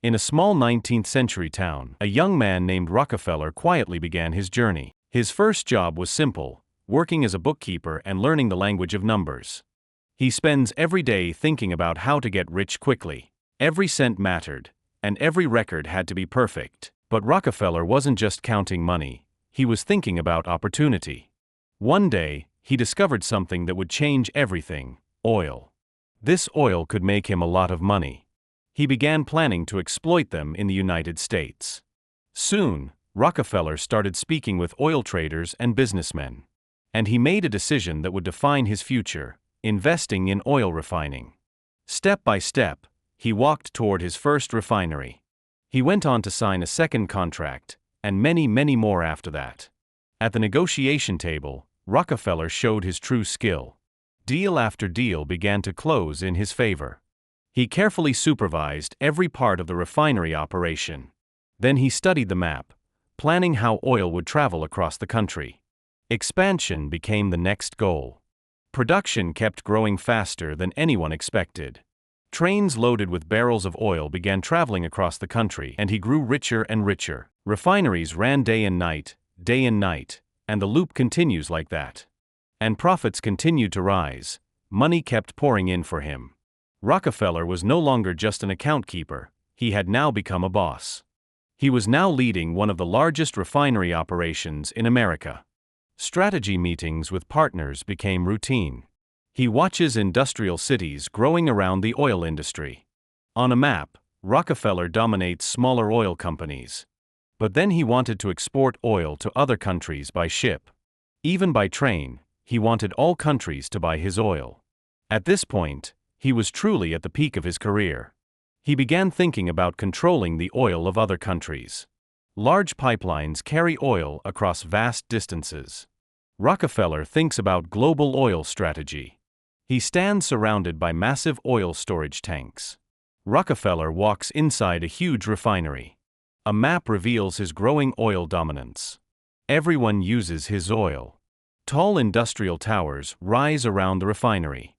In a small 19th-century town, a young man named Rockefeller quietly began his journey. His first job was simple, working as a bookkeeper and learning the language of numbers. He spends every day thinking about how to get rich quickly. Every cent mattered, and every record had to be perfect. But Rockefeller wasn't just counting money, he was thinking about opportunity. One day, he discovered something that would change everything: oil. This oil could make him a lot of money. He began planning to exploit them in the United States. Soon, Rockefeller started speaking with oil traders and businessmen. And he made a decision that would define his future: investing in oil refining. Step by step, he walked toward his first refinery. He went on to sign a second contract, and many, many more after that. At the negotiation table, Rockefeller showed his true skill. Deal after deal began to close in his favor. He carefully supervised every part of the refinery operation. Then he studied the map, planning how oil would travel across the country. Expansion became the next goal. Production kept growing faster than anyone expected. Trains loaded with barrels of oil began traveling across the country, and he grew richer and richer. Refineries ran day and night, and the loop continues like that. And profits continued to rise. Money kept pouring in for him. Rockefeller was no longer just an account keeper, he had now become a boss. He was now leading one of the largest refinery operations in America. Strategy meetings with partners became routine. He watches industrial cities growing around the oil industry. On a map, Rockefeller dominates smaller oil companies. But then he wanted to export oil to other countries by ship. Even by train, he wanted all countries to buy his oil. At this point, he was truly at the peak of his career. He began thinking about controlling the oil of other countries. Large pipelines carry oil across vast distances. Rockefeller thinks about global oil strategy. He stands surrounded by massive oil storage tanks. Rockefeller walks inside a huge refinery. A map reveals his growing oil dominance. Everyone uses his oil. Tall industrial towers rise around the refinery.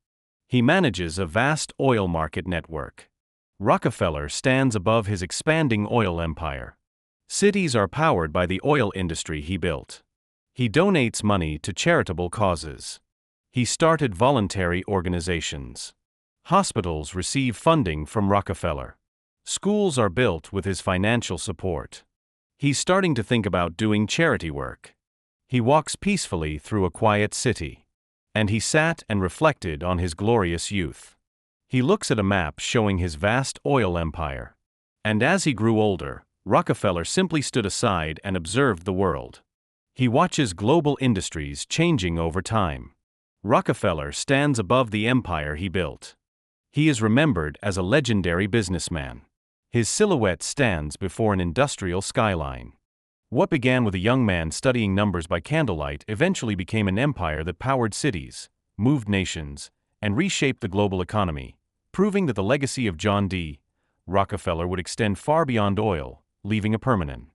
He manages a vast oil market network. Rockefeller stands above his expanding oil empire. Cities are powered by the oil industry he built. He donates money to charitable causes. He started voluntary organizations. Hospitals receive funding from Rockefeller. Schools are built with his financial support. He's starting to think about doing charity work. He walks peacefully through a quiet city. And he sat and reflected on his glorious youth. He looks at a map showing his vast oil empire. And as he grew older, Rockefeller simply stood aside and observed the world. He watches global industries changing over time. Rockefeller stands above the empire he built. He is remembered as a legendary businessman. His silhouette stands before an industrial skyline. What began with a young man studying numbers by candlelight eventually became an empire that powered cities, moved nations, and reshaped the global economy, proving that the legacy of John D. Rockefeller would extend far beyond oil, leaving a permanent